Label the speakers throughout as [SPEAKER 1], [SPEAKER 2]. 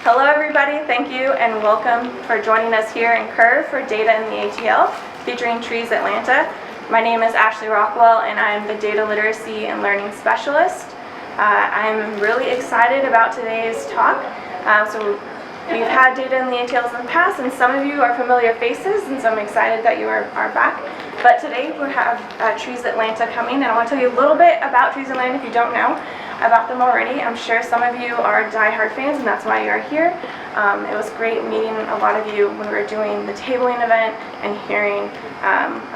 [SPEAKER 1] Hello everybody, thank you and welcome for joining us here in Curve for Data in the ATL featuring Trees Atlanta. My name is Ashley Rockwell and I'm the Data Literacy and Learning Specialist. I'm really excited about today's talk. We've had data in the ATLs in the past and some of you are familiar faces, and so I'm excited that you are back. But today we have Trees Atlanta coming, and I want to tell you a little bit about Trees Atlanta if you don't know about them already. I'm sure some of you are diehard fans and that's why you're here. It was great meeting a lot of you when we were doing the tabling event and hearing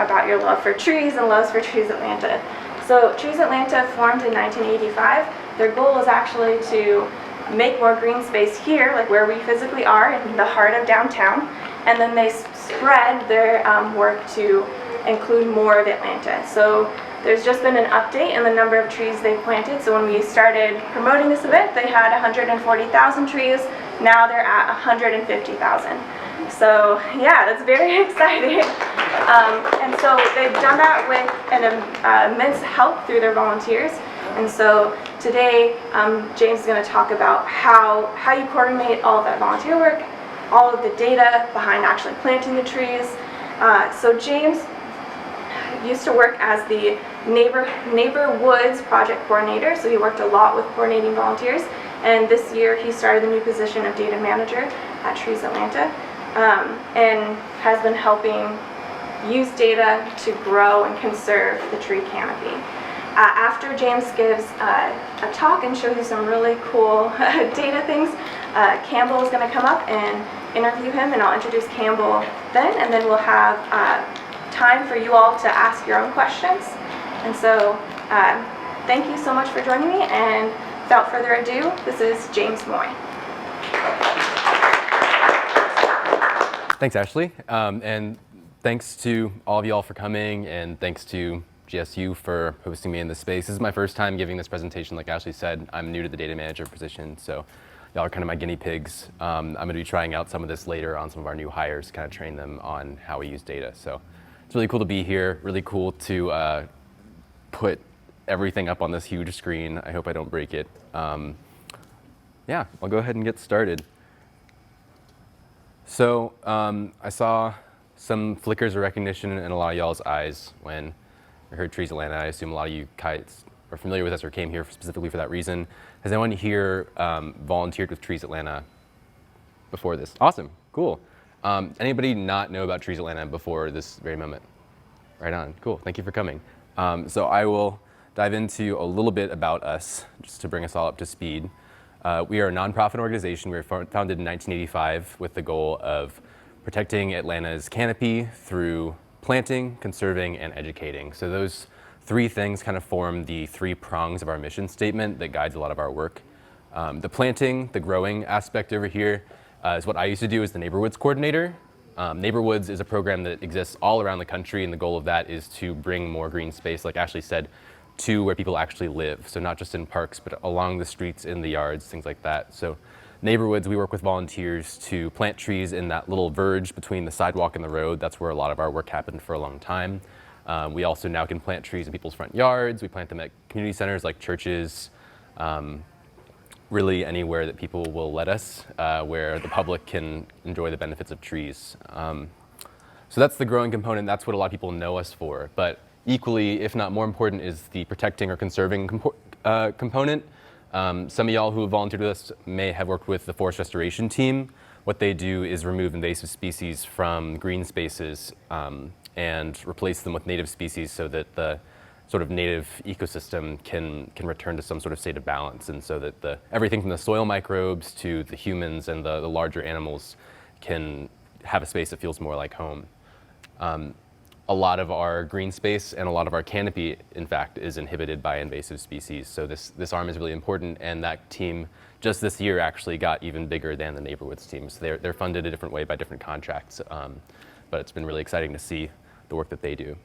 [SPEAKER 1] about your love for trees and loves for Trees Atlanta. So Trees Atlanta formed in 1985. Their goal was actually to make more green space here, like where we physically are in the heart of downtown, and then they spread their work to include more of Atlanta. So there's just been an update in the number of trees they've planted. So when we started promoting this event, they had 140,000 trees. Now they're at 150,000. So yeah, that's very exciting. And so they've done that with an immense help through their volunteers. And so today, James is going to talk about how you coordinate all of that volunteer work, all of the data behind actually planting the trees. So James used to work as the Neighbor Woods project coordinator, so he worked a lot with coordinating volunteers. And this year he started the new position of data manager at Trees Atlanta, and has been helping use data to grow and conserve the tree canopy. After James gives a talk and shows you some really cool data things, Campbell is going to come up and interview him, and I'll introduce Campbell then, and then we'll have time for you all to ask your own questions. And so thank you so much for joining me, and without further ado, this is James Moy.
[SPEAKER 2] Thanks, Ashley, and thanks to all of y'all for coming, and thanks to GSU for hosting me in this space. This is my first time giving this presentation. Like Ashley said, I'm new to the data manager position, so y'all are kind of my guinea pigs. I'm going to be trying out some of this later on some of our new hires, kind of train them on how we use data. So it's really cool to be here, really cool to put everything up on this huge screen. I hope I don't break it. Yeah, I'll go ahead and get started. So I saw some flickers of recognition in a lot of y'all's eyes when I heard Trees Atlanta. I assume a lot of you guys are familiar with us or came here specifically for that reason. Has anyone here volunteered with Trees Atlanta before this? Awesome, cool. Anybody not know about Trees Atlanta before this very moment? Right on, cool, thank you for coming. So I will dive into a little bit about us, just to bring us all up to speed. We are a nonprofit organization. We were founded in 1985 with the goal of protecting Atlanta's canopy through planting, conserving, and educating. So those three things kind of form the three prongs of our mission statement that guides a lot of our work. The planting, the growing aspect over here is what I used to do as the Neighborwoods coordinator. Neighborwoods is a program that exists all around the country, and the goal of that is to bring more green space, like Ashley said, to where people actually live. So not just in parks, but along the streets, in the yards, things like that. So Neighborwoods, we work with volunteers to plant trees in that little verge between the sidewalk and the road. That's where a lot of our work happened for a long time. We also now can plant trees in people's front yards. We plant them at community centers like churches, really anywhere that people will let us, where the public can enjoy the benefits of trees. So that's the growing component. That's what a lot of people know us for. But equally, if not more important, is the protecting or conserving component. Some of y'all who have volunteered with us may have worked with the forest restoration team. What they do is remove invasive species from green spaces and replace them with native species so that the sort of native ecosystem can return to some sort of state of balance, and so that everything from the soil microbes to the humans and the larger animals can have a space that feels more like home. A lot of our green space and a lot of our canopy, in fact, is inhibited by invasive species. So this arm is really important, and that team just this year actually got even bigger than the Neighborwoods team. So they're funded a different way by different contracts, but it's been really exciting to see the work that they do.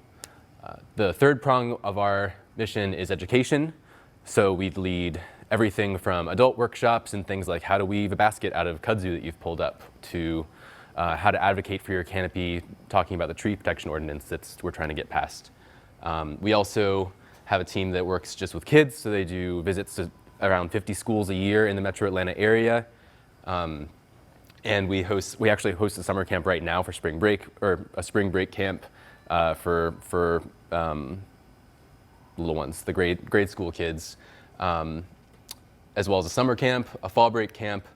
[SPEAKER 2] The third prong of our mission is education. So we lead everything from adult workshops and things like how to weave a basket out of kudzu that you've pulled up to how to advocate for your canopy, talking about the tree protection ordinance that we're trying to get passed. We also have a team that works just with kids, so they do visits to around 50 schools a year in the metro Atlanta area. And we actually host a summer camp right now for spring break, or a spring break camp for little ones, the grade school kids, as well as a summer camp, a fall break camp,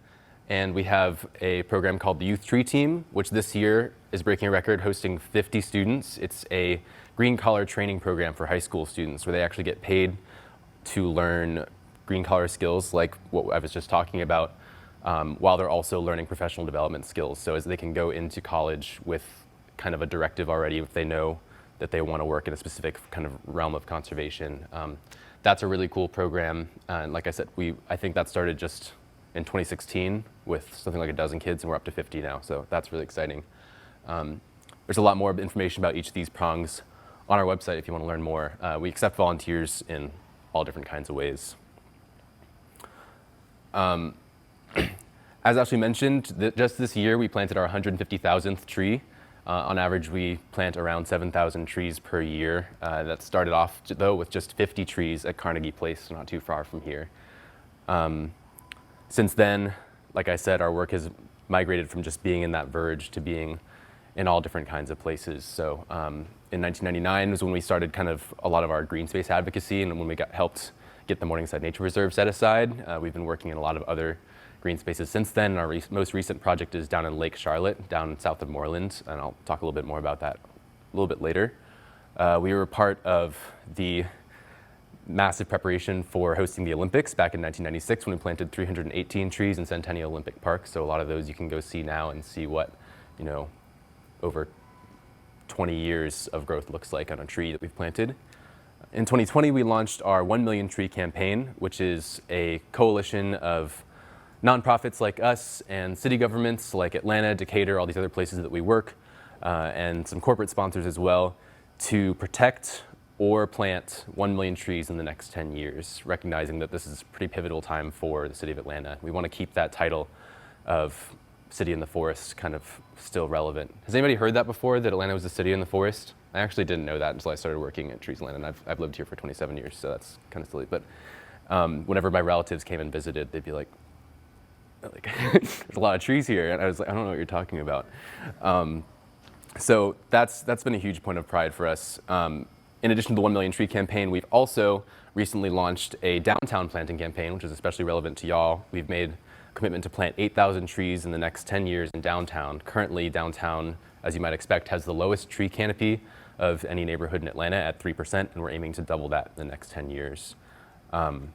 [SPEAKER 2] and we have a program called the Youth Tree Team, which this year is breaking a record, hosting 50 students. It's a green collar training program for high school students where they actually get paid to learn green collar skills like what I was just talking about, while they're also learning professional development skills. So as they can go into college with kind of a directive already if they know that they want to work in a specific kind of realm of conservation. That's a really cool program. And like I said, I think that started just in 2016 with something like a dozen kids, and we're up to 50 now. So that's really exciting. There's a lot more information about each of these prongs on our website if you want to learn more. We accept volunteers in all different kinds of ways. As Ashley mentioned, just this year we planted our 150,000th tree. On average, we plant around 7,000 trees per year. That started off, though, with just 50 trees at Carnegie Place, not too far from here. Since then, like I said, our work has migrated from just being in that verge to being in all different kinds of places. So in 1999 was when we started kind of a lot of our green space advocacy, and when we helped get the Morningside Nature Reserve set aside. We've been working in a lot of other green spaces since then. Our most recent project is down in Lake Charlotte, down south of Moreland, and I'll talk a little bit more about that a little bit later. We were part of the massive preparation for hosting the Olympics back in 1996 when we planted 318 trees in Centennial Olympic Park. So a lot of those you can go see now and see what, over 20 years of growth looks like on a tree that we've planted. In 2020, we launched our 1 Million Tree campaign, which is a coalition of nonprofits like us and city governments like Atlanta, Decatur, all these other places that we work, and some corporate sponsors as well, to protect or plant 1 million trees in the next 10 years, recognizing that this is a pretty pivotal time for the city of Atlanta. We want to keep that title of city in the forest kind of still relevant. Has anybody heard that before, that Atlanta was a city in the forest? I actually didn't know that until I started working at Trees Atlanta, and I've lived here for 27 years, so that's kind of silly. But whenever my relatives came and visited, they'd be like, there's a lot of trees here, and I was like, I don't know what you're talking about. So that's been a huge point of pride for us. In addition to the 1 Million Tree campaign, we've also recently launched a downtown planting campaign, which is especially relevant to y'all. We've made a commitment to plant 8,000 trees in the next 10 years in downtown. Currently, downtown, as you might expect, has the lowest tree canopy of any neighborhood in Atlanta at 3%, and we're aiming to double that in the next 10 years. And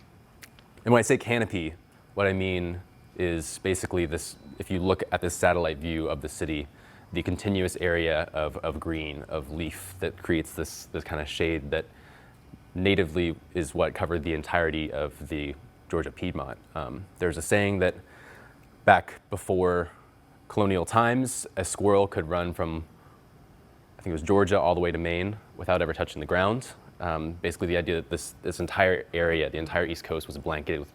[SPEAKER 2] when I say canopy, what I mean is basically this: if you look at this satellite view of the city, the continuous area of green, of leaf that creates this kind of shade that natively is what covered the entirety of the Georgia Piedmont. There's a saying that back before colonial times, a squirrel could run from, I think it was Georgia, all the way to Maine without ever touching the ground. Basically the idea that this entire area, the entire East Coast, was blanketed with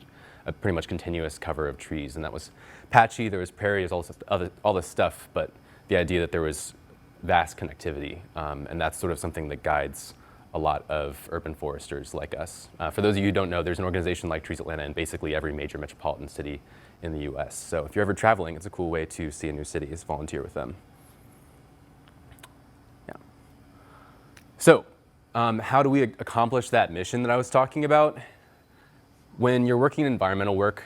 [SPEAKER 2] a pretty much continuous cover of trees, and that was patchy, there was prairie, there was all this stuff, but the idea that there was vast connectivity, and that's sort of something that guides a lot of urban foresters like us. For those of you who don't know, there's an organization like Trees Atlanta in basically every major metropolitan city in the US. So if you're ever traveling, it's a cool way to see a new city, is volunteer with them. Yeah. So how do we accomplish that mission that I was talking about? When you're working in environmental work,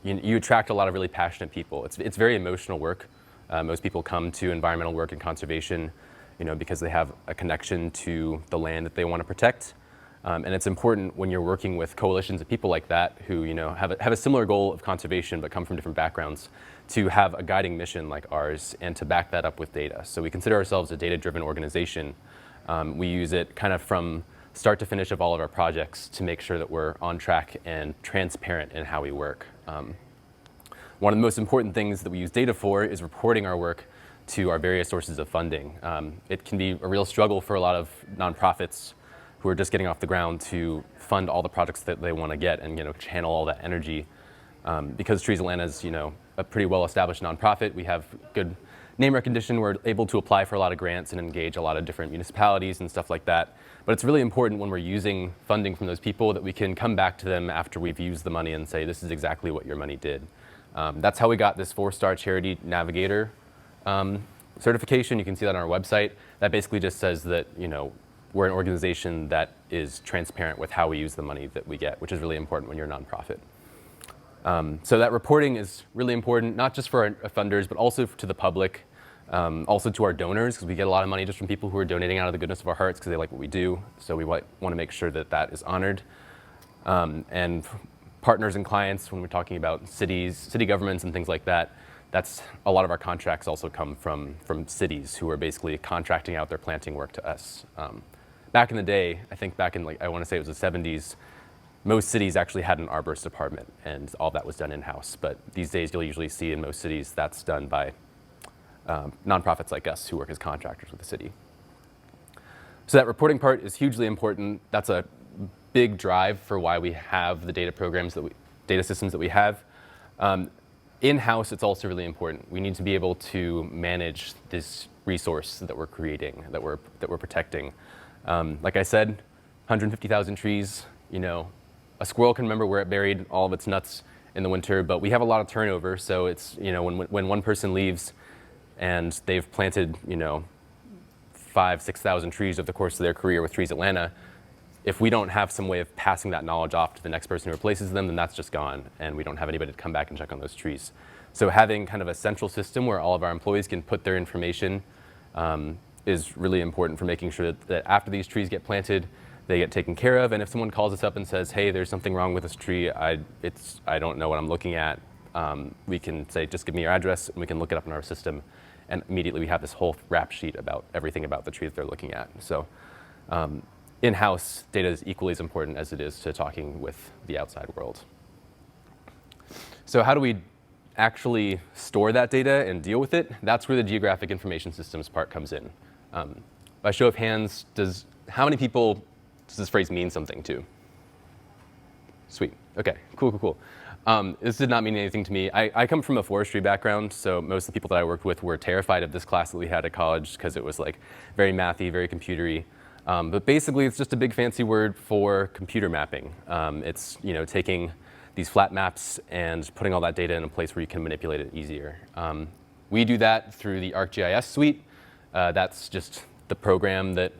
[SPEAKER 2] you attract a lot of really passionate people. It's very emotional work. Most people come to environmental work and conservation, because they have a connection to the land that they want to protect. And it's important when you're working with coalitions of people like that who, have a similar goal of conservation but come from different backgrounds, to have a guiding mission like ours and to back that up with data. So we consider ourselves a data-driven organization. We use it kind of from start to finish of all of our projects to make sure that we're on track and transparent in how we work. One of the most important things that we use data for is reporting our work to our various sources of funding. It can be a real struggle for a lot of nonprofits who are just getting off the ground to fund all the projects that they want to get and channel all that energy. Because Trees Atlanta is a pretty well-established nonprofit, we have good name recognition, we're able to apply for a lot of grants and engage a lot of different municipalities and stuff like that. But it's really important when we're using funding from those people that we can come back to them after we've used the money and say, this is exactly what your money did. That's how we got this 4-star Charity Navigator certification. You can see that on our website. That basically just says that, we're an organization that is transparent with how we use the money that we get, which is really important when you're a nonprofit. So that reporting is really important, not just for our funders, but also to the public, also to our donors, because we get a lot of money just from people who are donating out of the goodness of our hearts because they like what we do. So we want to make sure that that is honored. And partners and clients, when we're talking about cities, city governments and things like that, that's a lot of our contracts also come from cities who are basically contracting out their planting work to us. Back in the day, I think back in I want to say it was the 70s, most cities actually had an arborist department, and all that was done in-house. But these days, you'll usually see in most cities that's done by nonprofits like us who work as contractors with the city. So that reporting part is hugely important. That's a big drive for why we have the data programs data systems that we have. In-house, it's also really important. We need to be able to manage this resource that we're creating, that we're protecting. Like I said, 150,000 trees. A squirrel can remember where it buried all of its nuts in the winter, but we have a lot of turnover. So it's when one person leaves, and they've planted 5,000-6,000 trees over the course of their career with Trees Atlanta. If we don't have some way of passing that knowledge off to the next person who replaces them, then that's just gone, and we don't have anybody to come back and check on those trees. So having kind of a central system where all of our employees can put their information is really important for making sure that after these trees get planted, they get taken care of. And if someone calls us up and says, hey, there's something wrong with this tree, I don't know what I'm looking at, we can say, just give me your address, and we can look it up in our system. And immediately we have this whole rap sheet about everything about the tree that they're looking at. So in-house data is equally as important as it is to talking with the outside world. So how do we actually store that data and deal with it? That's where the geographic information systems part comes in. By show of hands, how many people does this phrase mean something to? Sweet. Okay, cool. This did not mean anything to me. I come from a forestry background, so most of the people that I worked with were terrified of this class that we had at college because it was very mathy, very computery. But basically, it's just a big fancy word for computer mapping. It's taking these flat maps and putting all that data in a place where you can manipulate it easier. We do that through the ArcGIS suite. That's just the program that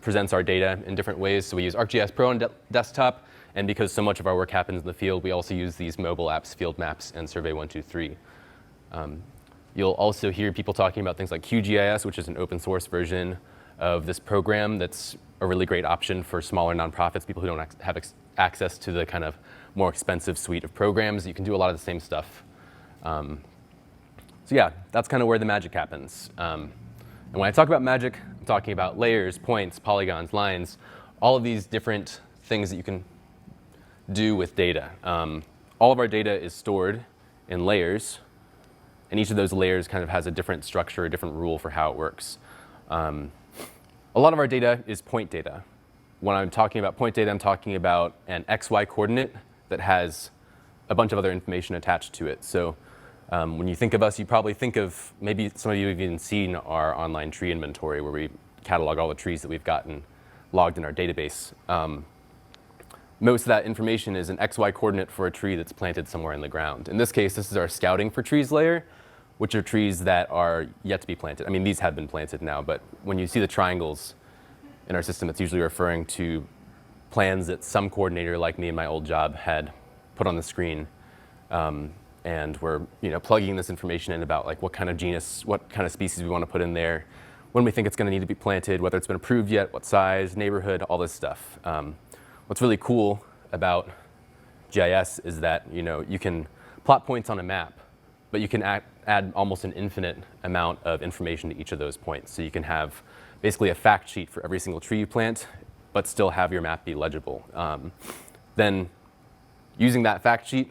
[SPEAKER 2] presents our data in different ways. So we use ArcGIS Pro on desktop, and because so much of our work happens in the field, we also use these mobile apps, Field Maps and Survey 123. You'll also hear people talking about things like QGIS, which is an open source version of this program that's a really great option for smaller nonprofits, people who don't have access to the kind of more expensive suite of programs. You can do a lot of the same stuff. So yeah, that's kind of where the magic happens. And when I talk about magic, I'm talking about layers, points, polygons, lines, all of these different things that you can do with data. All of our data is stored in layers, and each of those layers kind of has a different structure, a different rule for how it works. A lot of our data is point data. When I'm talking about point data, I'm talking about an XY coordinate that has a bunch of other information attached to it. So when you think of us, you probably think of, maybe some of you have even seen our online tree inventory where we catalog all the trees that we've gotten logged in our database. Most of that information is an XY coordinate for a tree that's planted somewhere in the ground. In this case, this is our scouting for trees layer, which are trees that are yet to be planted. I mean, these have been planted now, but when you see the triangles in our system, it's usually referring to plans that some coordinator like me in my old job had put on the screen. And we're plugging this information in about what kind of genus, what kind of species we want to put in there, when we think it's going to need to be planted, whether it's been approved yet, what size, neighborhood, all this stuff. What's really cool about GIS is that you can plot points on a map, but you can add almost an infinite amount of information to each of those points. So you can have basically a fact sheet for every single tree you plant, but still have your map be legible. Then using that fact sheet,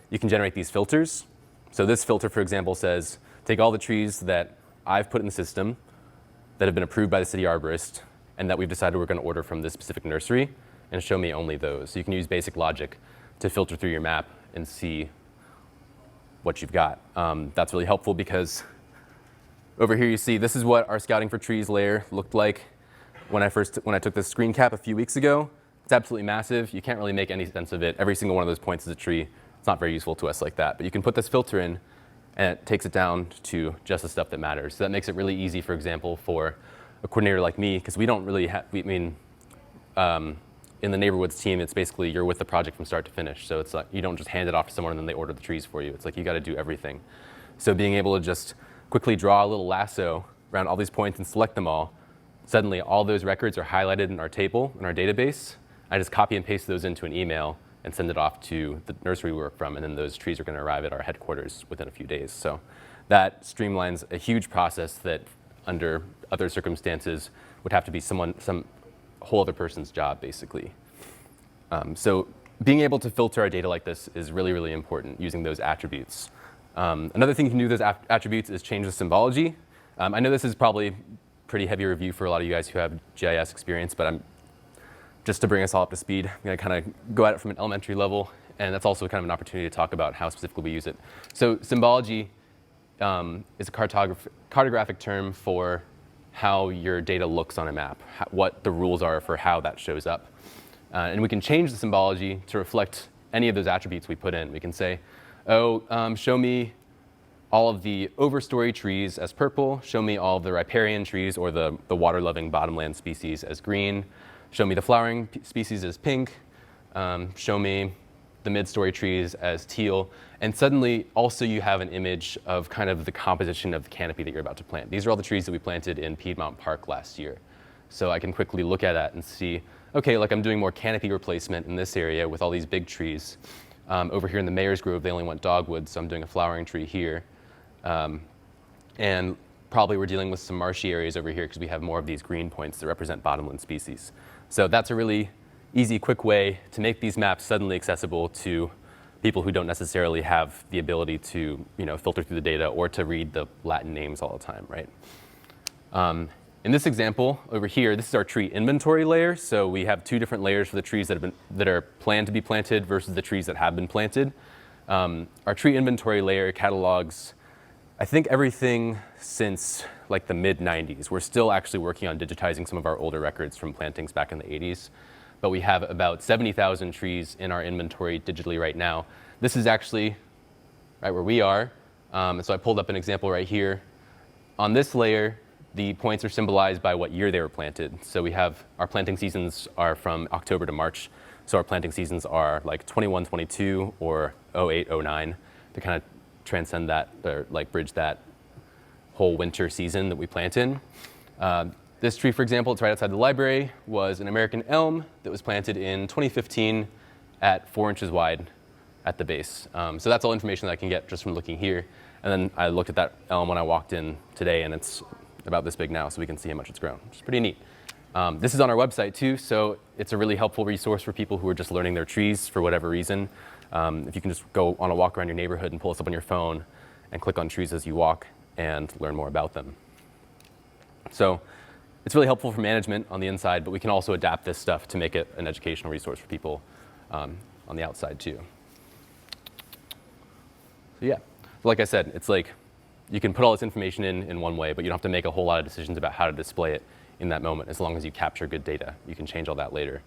[SPEAKER 2] you can generate these filters. So this filter, for example, says, take all the trees that I've put in the system that have been approved by the city arborist and that we've decided we're going to order from this specific nursery, and show me only those. So you can use basic logic to filter through your map and see what you've got. That's really helpful because over here you see this is what our scouting for trees layer looked like when I took this screen cap a few weeks ago. It's absolutely massive. You can't really make any sense of it. Every single one of those points is a tree. It's not very useful to us like that. But you can put this filter in, and it takes it down to just the stuff that matters. So that makes it really easy, for example, for a coordinator like me, because we don't really have, in the neighborhoods team, it's basically you're with the project from start to finish. So it's like you don't just hand it off to someone and then they order the trees for you. It's like you got to do everything. So being able to just quickly draw a little lasso around all these points and select them all, suddenly all those records are highlighted in our table, in our database. I just copy and paste those into an email and send it off to the nursery we work from, and then those trees are going to arrive at our headquarters within a few days. So that streamlines a huge process that under other circumstances would have to be some whole other person's job, basically. So being able to filter our data like this is really, really important, using those attributes. Another thing you can do with those attributes is change the symbology. I know this is probably pretty heavy review for a lot of you guys who have GIS experience, but just to bring us all up to speed, I'm going to kind of go at it from an elementary level, and that's also kind of an opportunity to talk about how specifically we use it. So symbology is a cartographic term for how your data looks on a map, what the rules are for how that shows up. And we can change the symbology to reflect any of those attributes we put in. We can say, show me all of the overstory trees as purple, show me all of the riparian trees or the water-loving bottomland species as green, show me the flowering species as pink, show me the mid-story trees as teal, and suddenly also you have an image of kind of the composition of the canopy that you're about to plant. These are all the trees that we planted in Piedmont Park last year. So I can quickly look at that and see, okay, like I'm doing more canopy replacement in this area with all these big trees. Over here in the Mayor's Grove, they only want dogwood, so I'm doing a flowering tree here. And probably we're dealing with some marshy areas over here because we have more of these green points that represent bottomland species. So that's a really easy, quick way to make these maps suddenly accessible to people who don't necessarily have the ability to, filter through the data or to read the Latin names all the time, right? In this example over here, this is our tree inventory layer. So we have two different layers for the trees that are planned to be planted versus the trees that have been planted. Our tree inventory layer catalogs, I think, everything since like the mid-90s. We're still actually working on digitizing some of our older records from plantings back in the 80s. But we have about 70,000 trees in our inventory digitally right now. This is actually right where we are. So I pulled up an example right here. On this layer, the points are symbolized by what year they were planted. So we have our planting seasons are from October to March. So our planting seasons are like 21, 22 or 08, 09 to kind of transcend that, or like bridge that whole winter season that we plant in. This tree, for example, it's right outside the library, was an American elm that was planted in 2015 at 4 inches wide at the base. So that's all information that I can get just from looking here. And then I looked at that elm when I walked in today, and it's about this big now, so we can see how much it's grown, which is pretty neat. This is on our website too, so it's a really helpful resource for people who are just learning their trees for whatever reason. If you can just go on a walk around your neighborhood and pull this up on your phone and click on trees as you walk and learn more about them. So it's really helpful for management on the inside, but we can also adapt this stuff to make it an educational resource for people on the outside too. So yeah, like I said, it's like you can put all this information in one way, but you don't have to make a whole lot of decisions about how to display it in that moment, as long as you capture good data. You can change all that later.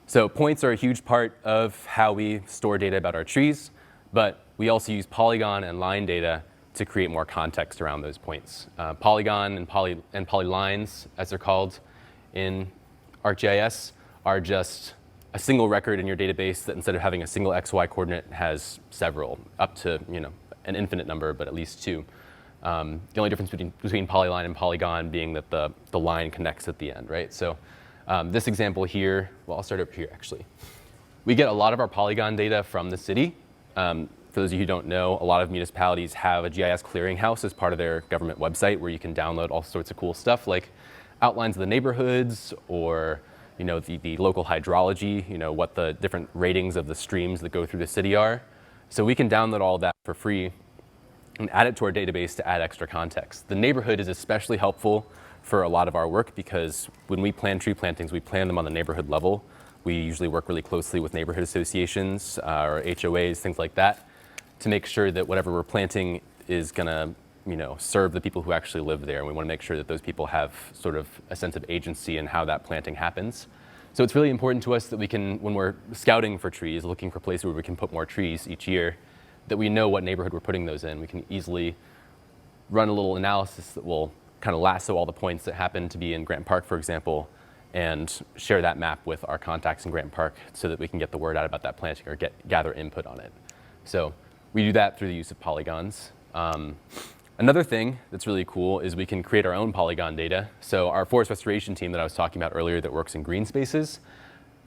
[SPEAKER 2] So points are a huge part of how we store data about our trees, but we also use polygon and line data to create more context around those points. Polygon and polylines, as they're called in ArcGIS, are just a single record in your database that instead of having a single XY coordinate has several, up to an infinite number, but at least two. The only difference between polyline and polygon being that the line connects at the end, right? So this example here, well, I'll start over here actually. We get a lot of our polygon data from the city. For those of you who don't know, a lot of municipalities have a GIS clearinghouse as part of their government website where you can download all sorts of cool stuff like outlines of the neighborhoods or the local hydrology, what the different ratings of the streams that go through the city are. So we can download all of that for free and add it to our database to add extra context. The neighborhood is especially helpful for a lot of our work because when we plan tree plantings, we plan them on the neighborhood level. We usually work really closely with neighborhood associations or HOAs, things like that, to make sure that whatever we're planting is going to serve the people who actually live there. And we want to make sure that those people have sort of a sense of agency in how that planting happens. So it's really important to us that we can, when we're scouting for trees, looking for places where we can put more trees each year, that we know what neighborhood we're putting those in. We can easily run a little analysis that will kind of lasso all the points that happen to be in Grant Park, for example, and share that map with our contacts in Grant Park so that we can get the word out about that planting or gather input on it. So we do that through the use of polygons. Another thing that's really cool is we can create our own polygon data. So our forest restoration team that I was talking about earlier that works in green spaces,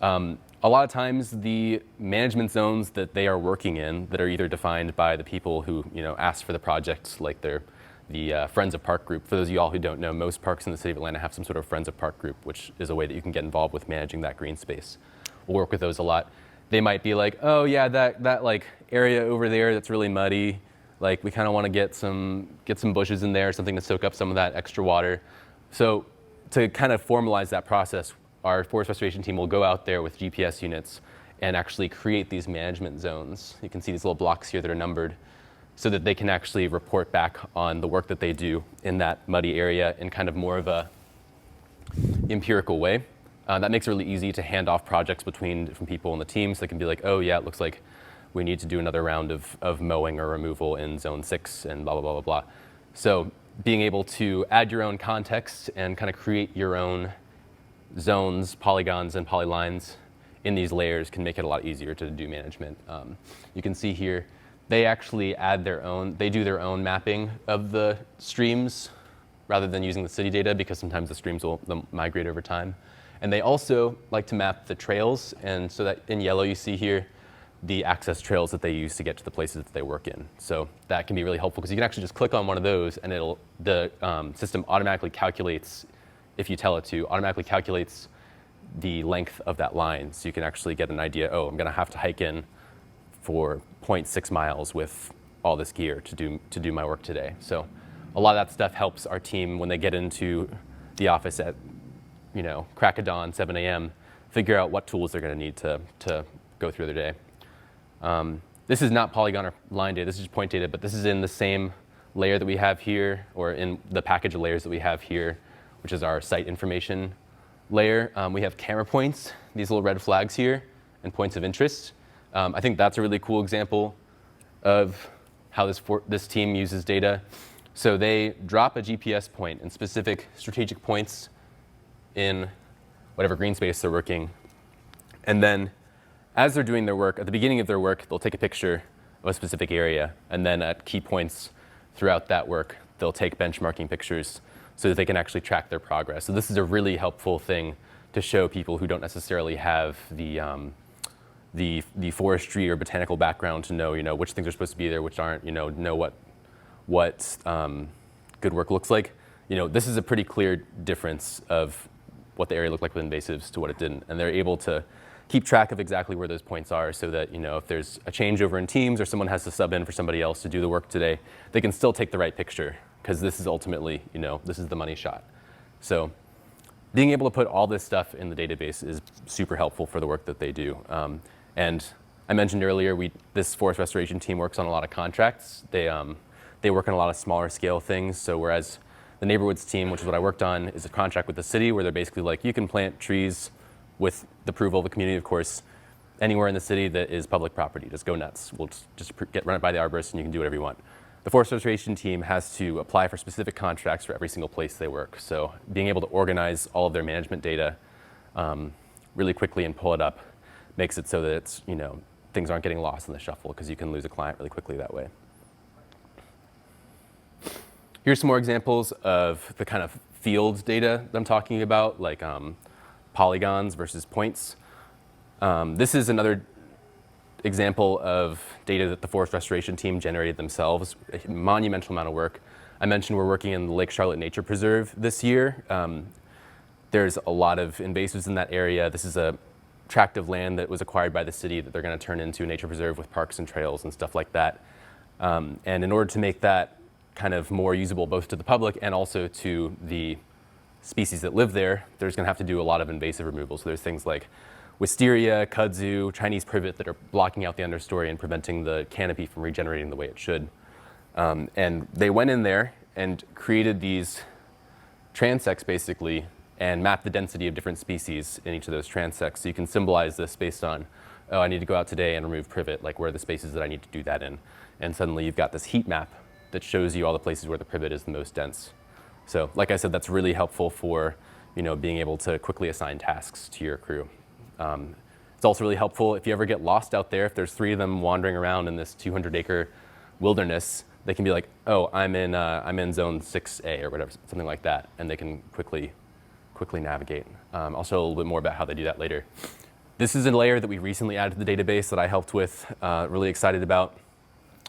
[SPEAKER 2] a lot of times the management zones that they are working in that are either defined by the people who asked for the project, like the Friends of Park group. For those of you all who don't know, most parks in the city of Atlanta have some sort of Friends of Park group, which is a way that you can get involved with managing that green space. We'll work with those a lot. They might be like, oh yeah, that like area over there that's really muddy, like we kind of want to get some bushes in there, something to soak up some of that extra water. So to kind of formalize that process, our forest restoration team will go out there with GPS units and actually create these management zones. You can see these little blocks here that are numbered so that they can actually report back on the work that they do in that muddy area in kind of more of a empirical way. That makes it really easy to hand off projects between different people in the team, so they can be like, oh yeah, it looks like we need to do another round of mowing or removal in zone 6 and blah, blah, blah, blah, blah. So being able to add your own context and kind of create your own zones, polygons, and polylines in these layers can make it a lot easier to do management. You can see here, they actually they do their own mapping of the streams rather than using the city data, because sometimes the streams they'll migrate over time. And they also like to map the trails, and so that in yellow you see here the access trails that they use to get to the places that they work in. So that can be really helpful because you can actually just click on one of those and the system automatically calculates, if you tell it to, automatically calculates the length of that line. So you can actually get an idea, oh, I'm going to have to hike in for 0.6 miles with all this gear to do my work today. So a lot of that stuff helps our team when they get into the office at crack of dawn, 7 a.m., figure out what tools they're going to need to go through their day. This is not polygon or line data, this is just point data, but this is in the same layer that we have here, or in the package of layers that we have here, which is our site information layer. We have camera points, these little red flags here, and points of interest. I think that's a really cool example of how this team uses data. So they drop a GPS point in specific strategic points in whatever green space they're working. And then as they're doing their work, at the beginning of their work, they'll take a picture of a specific area. And then at key points throughout that work, they'll take benchmarking pictures so that they can actually track their progress. So this is a really helpful thing to show people who don't necessarily have the forestry or botanical background to know, which things are supposed to be there, which aren't, know what good work looks like. This is a pretty clear difference of what the area looked like with invasives to what it didn't. And they're able to keep track of exactly where those points are so that, if there's a changeover in teams or someone has to sub in for somebody else to do the work today, they can still take the right picture, because this is ultimately, this is the money shot. So being able to put all this stuff in the database is super helpful for the work that they do. And I mentioned earlier, this forest restoration team works on a lot of contracts. They work on a lot of smaller scale things. So whereas the neighborhoods team, which is what I worked on, is a contract with the city where they're basically like, you can plant trees with the approval of the community, of course, anywhere in the city that is public property. Just go nuts. We'll just run it by the arborist and you can do whatever you want. The forest restoration team has to apply for specific contracts for every single place they work. So being able to organize all of their management data really quickly and pull it up makes it so that it's, things aren't getting lost in the shuffle, because you can lose a client really quickly that way. Here's some more examples of the kind of field data that I'm talking about, like polygons versus points. This is another example of data that the forest restoration team generated themselves, a monumental amount of work. I mentioned we're working in the Lake Charlotte Nature Preserve this year. There's a lot of invasives in that area. This is a tract of land that was acquired by the city that they're going to turn into a nature preserve with parks and trails and stuff like that. And in order to make that kind of more usable both to the public and also to the species that live there, there's going to have to do a lot of invasive removal. So there's things like wisteria, kudzu, Chinese privet that are blocking out the understory and preventing the canopy from regenerating the way it should. And they went in there and created these transects basically and map the density of different species in each of those transects. So you can symbolize this based on, oh, I need to go out today and remove privet, like where are the spaces that I need to do that in? And suddenly you've got this heat map that shows you all the places where the privet is the most dense. So like I said, that's really helpful for being able to quickly assign tasks to your crew. It's also really helpful if you ever get lost out there, if there's 3 of them wandering around in this 200-acre wilderness, they can be like, oh, I'm in zone 6A or whatever, something like that, and they can quickly navigate. I'll show a little bit more about how they do that later. This is a layer that we recently added to the database that I helped with, really excited about.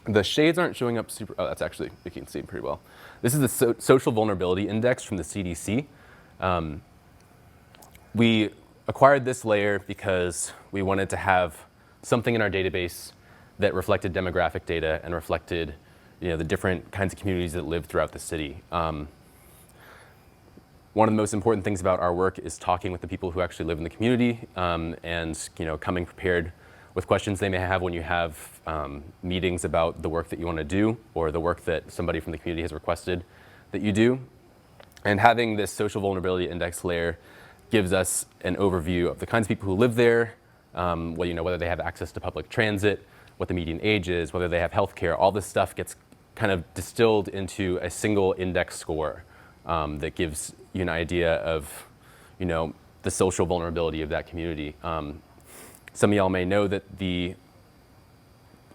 [SPEAKER 2] The shades aren't showing up super, oh, that's actually, you can see it pretty well. This is the social vulnerability index from the CDC. We acquired this layer because we wanted to have something in our database that reflected demographic data and reflected the different kinds of communities that live throughout the city. One of the most important things about our work is talking with the people who actually live in the community and coming prepared with questions they may have when you have meetings about the work that you want to do or the work that somebody from the community has requested that you do. And having this social vulnerability index layer gives us an overview of the kinds of people who live there, whether they have access to public transit, what the median age is, whether they have health care. All this stuff gets kind of distilled into a single index score that gives you an idea of the social vulnerability of that community. Some of y'all may know that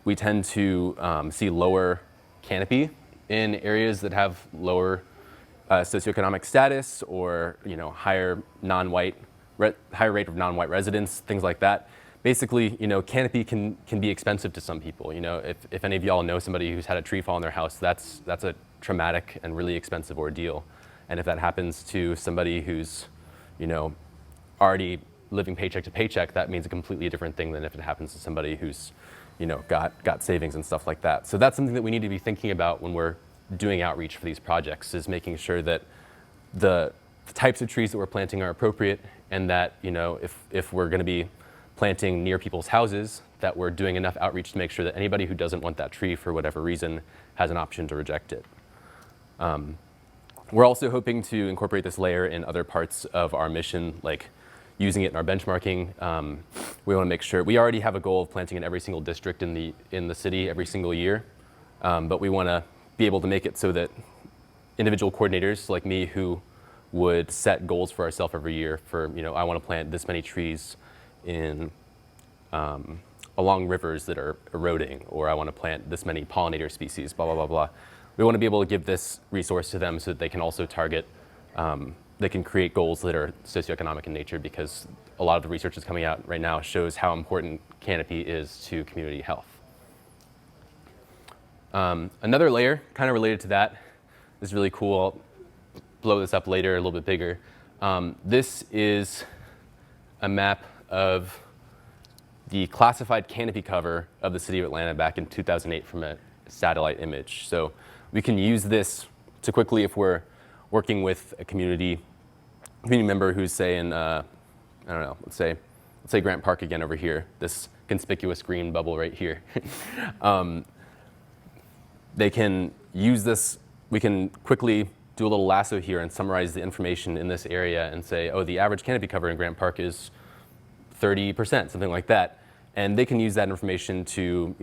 [SPEAKER 2] we tend to see lower canopy in areas that have lower socioeconomic status or higher rate of non-white residents, things like that. Basically, canopy can be expensive to some people. If any of y'all know somebody who's had a tree fall on their house, that's a traumatic and really expensive ordeal. And if that happens to somebody who's already living paycheck to paycheck, that means a completely different thing than if it happens to somebody who's got savings and stuff like that. So that's something that we need to be thinking about when we're doing outreach for these projects, is making sure that the types of trees that we're planting are appropriate, and that if we're going to be planting near people's houses, that we're doing enough outreach to make sure that anybody who doesn't want that tree for whatever reason has an option to reject it. We're also hoping to incorporate this layer in other parts of our mission, like using it in our benchmarking. We want to make sure, we already have a goal of planting in every single district in the city every single year, but we want to be able to make it so that individual coordinators like me who would set goals for ourselves every year for, I want to plant this many trees in along rivers that are eroding, or I want to plant this many pollinator species, blah, blah, blah, blah. We want to be able to give this resource to them so that they can also target, they can create goals that are socioeconomic in nature, because a lot of the research that's coming out right now shows how important canopy is to community health. Another layer kind of related to that is really cool. I'll blow this up later a little bit bigger. This is a map of the classified canopy cover of the city of Atlanta back in 2008 from a satellite image. So we can use this to quickly, if we're working with a community member who's, say, in, I don't know, let's say Grant Park again over here, this conspicuous green bubble right here. They can use this, we can quickly do a little lasso here and summarize the information in this area and say, oh, the average canopy cover in Grant Park is 30%, something like that. And they can use that information to,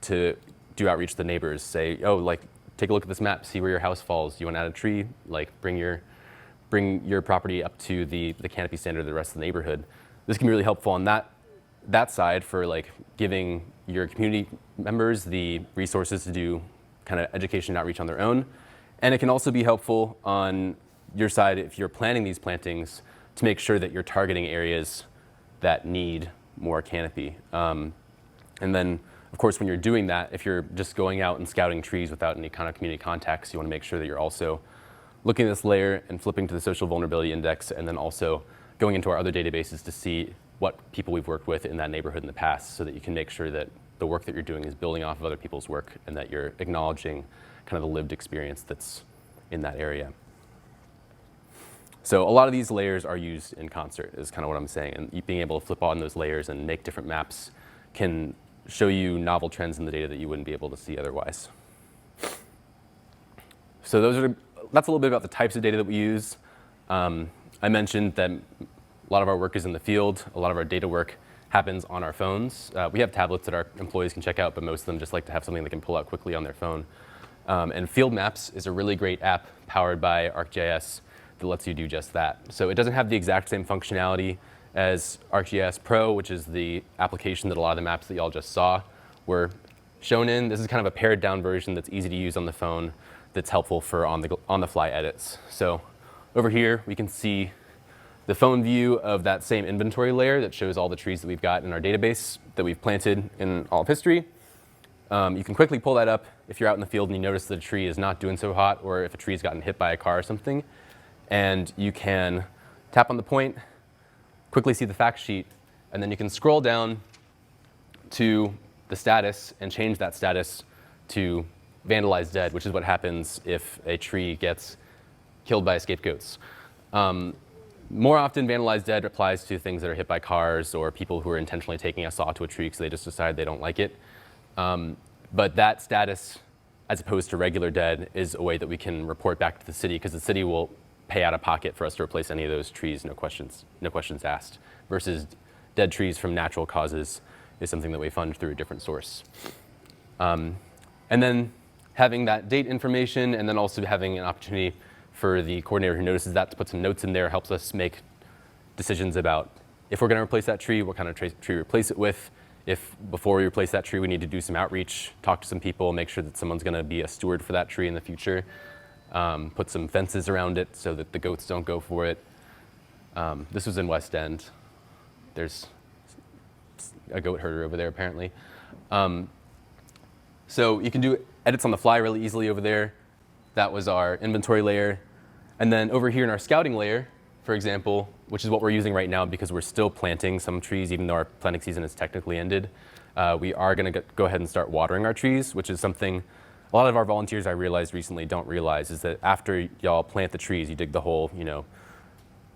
[SPEAKER 2] to do outreach to the neighbors. Say, oh, like, take a look at this map, see where your house falls. You want to add a tree? Like, bring your property up to the canopy standard of the rest of the neighborhood. This can be really helpful on that side for like giving your community members the resources to do kind of education and outreach on their own. And it can also be helpful on your side if you're planning these plantings to make sure that you're targeting areas that need more canopy. And then, of course, when you're doing that, if you're just going out and scouting trees without any kind of community contacts, you want to make sure that you're also looking at this layer and flipping to the social vulnerability index, and then also going into our other databases to see what people we've worked with in that neighborhood in the past, so that you can make sure that the work that you're doing is building off of other people's work and that you're acknowledging kind of the lived experience that's in that area. So a lot of these layers are used in concert, is kind of what I'm saying, and being able to flip on those layers and make different maps can show you novel trends in the data that you wouldn't be able to see otherwise. So that's a little bit about the types of data that we use. I mentioned that a lot of our work is in the field. A lot of our data work happens on our phones. We have tablets that our employees can check out, but most of them just like to have something they can pull out quickly on their phone. And Field Maps is a really great app powered by ArcGIS that lets you do just that. So it doesn't have the exact same functionality as ArcGIS Pro, which is the application that a lot of the maps that y'all just saw were shown in. This is kind of a pared down version that's easy to use on the phone, that's helpful for on-the-fly edits. So over here, we can see the phone view of that same inventory layer that shows all the trees that we've got in our database that we've planted in all of history. You can quickly pull that up if you're out in the field and you notice that a tree is not doing so hot, or if a tree's gotten hit by a car or something. And you can tap on the point, quickly see the fact sheet, and then you can scroll down to the status and change that status to vandalized dead, which is what happens if a tree gets killed by escaped goats. More often, vandalized dead applies to things that are hit by cars or people who are intentionally taking a saw to a tree because they just decide they don't like it. But that status, as opposed to regular dead, is a way that we can report back to the city, because the city will pay out of pocket for us to replace any of those trees, no questions asked, versus dead trees from natural causes is something that we fund through a different source. And then having that date information, and then also having an opportunity for the coordinator who notices that to put some notes in there, helps us make decisions about if we're going to replace that tree, what kind of tree replace it with. If before we replace that tree, we need to do some outreach, talk to some people, make sure that someone's going to be a steward for that tree in the future, put some fences around it so that the goats don't go for it. This was in West End. There's a goat herder over there, apparently. So you can do edits on the fly really easily over there. That was our inventory layer. And then over here in our scouting layer, for example, which is what we're using right now because we're still planting some trees, even though our planting season is technically ended, we are going to go ahead and start watering our trees, which is something a lot of our volunteers, I realized recently, don't realize, is that after y'all plant the trees, you dig the hole,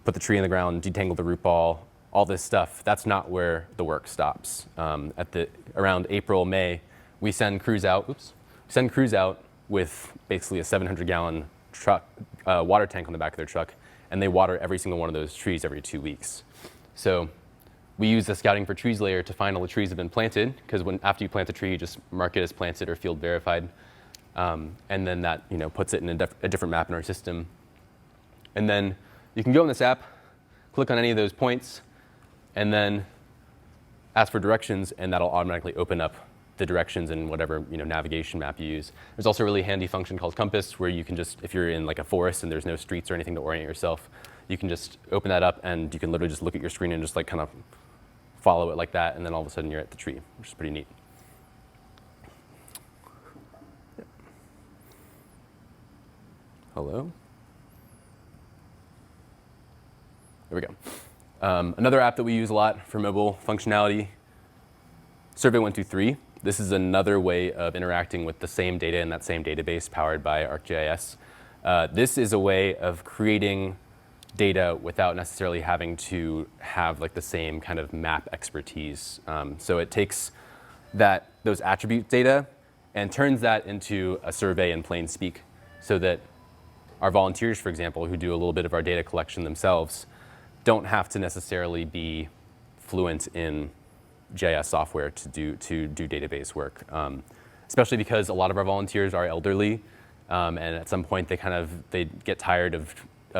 [SPEAKER 2] put the tree in the ground, detangle the root ball, all this stuff. That's not where the work stops. Around April, May, we send crews out. With basically a 700-gallon water tank on the back of their truck, and they water every single one of those trees every 2 weeks. So we use the scouting for trees layer to find all the trees that have been planted, because after you plant a tree, you just mark it as planted or field verified, and then that puts it in a different map in our system. And then you can go in this app, click on any of those points, and then ask for directions, and that'll automatically open up the directions in whatever navigation map you use. There's also a really handy function called Compass, where you can just, if you're in like a forest and there's no streets or anything to orient yourself, you can just open that up and you can literally just look at your screen and just like kind of follow it like that, and then all of a sudden you're at the tree, which is pretty neat. Hello? There we go. Another app that we use a lot for mobile functionality, Survey 123. This is another way of interacting with the same data in that same database powered by ArcGIS. This is a way of creating data without necessarily having to have like the same kind of map expertise. So it takes those attribute data and turns that into a survey in plain speak, so that our volunteers, for example, who do a little bit of our data collection themselves, don't have to necessarily be fluent in GIS software to do database work, especially because a lot of our volunteers are elderly, and at some point they get tired of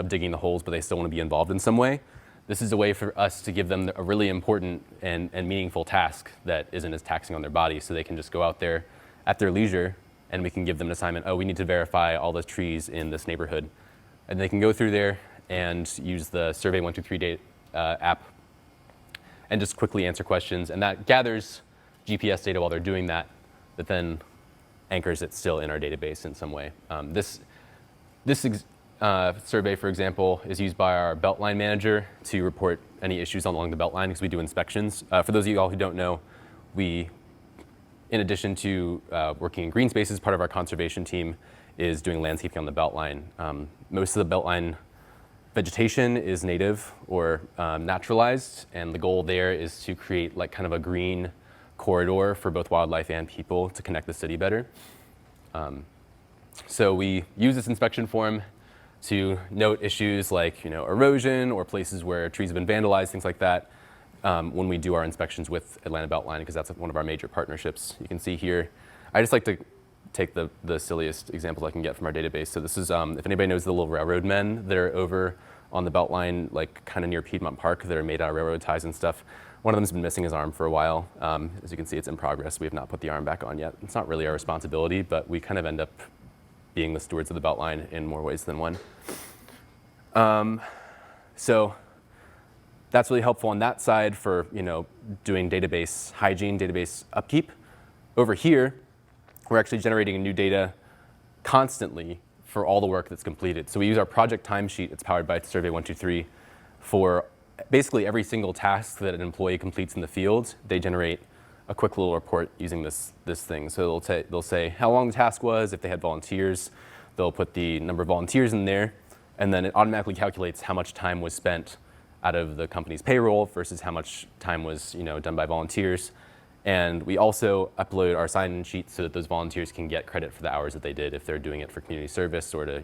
[SPEAKER 2] digging the holes, but they still want to be involved in some way. This is a way for us to give them a really important and meaningful task that isn't as taxing on their body, so they can just go out there at their leisure, and we can give them an assignment. Oh, we need to verify all the trees in this neighborhood, and they can go through there and use the Survey 123 app and just quickly answer questions, and that gathers GPS data while they're doing that then anchors it still in our database in some way. This survey, for example, is used by our Beltline manager to report any issues along the Beltline, because we do inspections. For those of you all who don't know, we, in addition to working in green spaces, part of our conservation team is doing landscaping on the Beltline. Most of the Beltline vegetation is native or naturalized, and the goal there is to create like kind of a green corridor for both wildlife and people to connect the city better. So we use this inspection form to note issues like erosion or places where trees have been vandalized, things like that, when we do our inspections with Atlanta Beltline, because that's one of our major partnerships. You can see here, I just like to take the silliest examples I can get from our database. So this is, if anybody knows the little railroad men that are over on the Beltline, like kind of near Piedmont Park, that are made out of railroad ties and stuff. One of them's been missing his arm for a while. As you can see, it's in progress. We have not put the arm back on yet. It's not really our responsibility, but we kind of end up being the stewards of the Beltline in more ways than one. So that's really helpful on that side for doing database hygiene, database upkeep. Over here, we're actually generating new data constantly for all the work that's completed. So we use our project timesheet. It's powered by Survey123 for basically every single task that an employee completes in the field. They generate a quick little report using this thing. So they'll say how long the task was, if they had volunteers. They'll put the number of volunteers in there, and then it automatically calculates how much time was spent out of the company's payroll versus how much time was done by volunteers. And we also upload our sign-in sheet so that those volunteers can get credit for the hours that they did if they're doing it for community service or to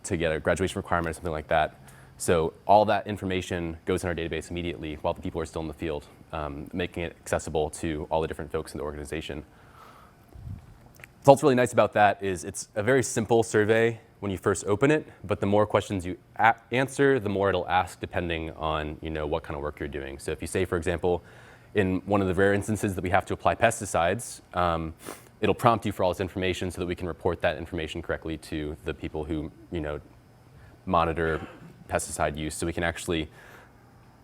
[SPEAKER 2] get a graduation requirement or something like that. So all that information goes in our database immediately while the people are still in the field, making it accessible to all the different folks in the organization. What's really nice about that is it's a very simple survey when you first open it, but the more questions you answer, the more it'll ask depending on what kind of work you're doing. So if you say, for example, in one of the rare instances that we have to apply pesticides, it'll prompt you for all this information so that we can report that information correctly to the people who monitor pesticide use. So we can actually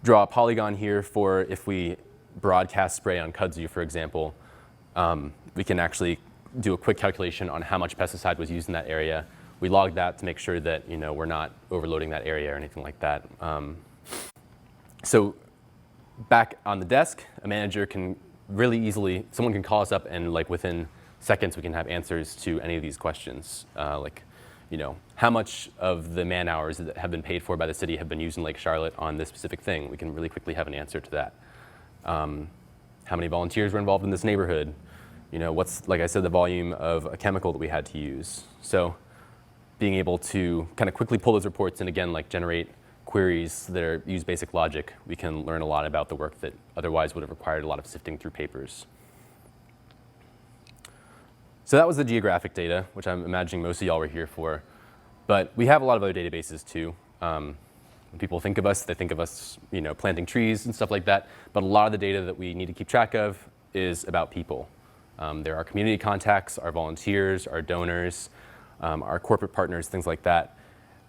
[SPEAKER 2] draw a polygon here for if we broadcast spray on kudzu, for example. We can actually do a quick calculation on how much pesticide was used in that area. We log that to make sure that we're not overloading that area or anything like that. So back on the desk, a manager can really easily, someone can call us up and within seconds we can have answers to any of these questions. How much of the man hours that have been paid for by the city have been used in Lake Charlotte on this specific thing? We can really quickly have an answer to that. How many volunteers were involved in this neighborhood? What's, like I said, the volume of a chemical that we had to use? So being able to kind of quickly pull those reports and again, generate queries that use basic logic, we can learn a lot about the work that otherwise would have required a lot of sifting through papers. So that was the geographic data, which I'm imagining most of y'all were here for. But we have a lot of other databases too. When people think of us, they think of us planting trees and stuff like that. But a lot of the data that we need to keep track of is about people. There are community contacts, our volunteers, our donors, our corporate partners, things like that.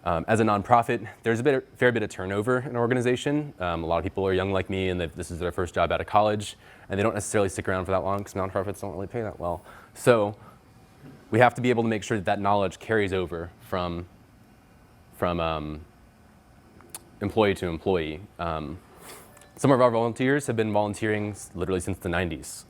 [SPEAKER 2] As a nonprofit, there's a fair bit of turnover in our organization. A lot of people are young like me, and this is their first job out of college, and they don't necessarily stick around for that long because nonprofits don't really pay that well. So we have to be able to make sure that that knowledge carries over from employee to employee. Some of our volunteers have been volunteering literally since the 90s,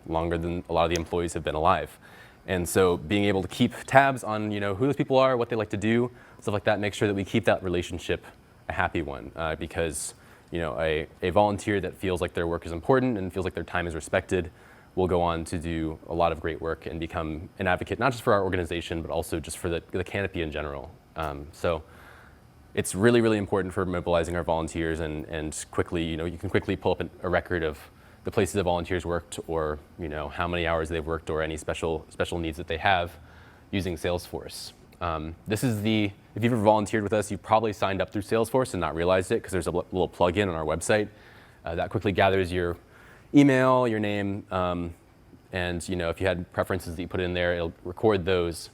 [SPEAKER 2] longer than a lot of the employees have been alive. And so being able to keep tabs on who those people are, what they like to do, stuff like that, make sure that we keep that relationship a happy one. Because a volunteer that feels like their work is important and feels like their time is respected will go on to do a lot of great work and become an advocate, not just for our organization, but also just for the Canopy in general. So it's really, really important for mobilizing our volunteers and quickly, you can quickly pull up a record of the places the volunteers worked or, how many hours they've worked or any special needs that they have using Salesforce. This is if you've ever volunteered with us, you've probably signed up through Salesforce and not realized it because there's a little plugin on our website that quickly gathers your email, your name, and if you had preferences that you put in there, it'll record those.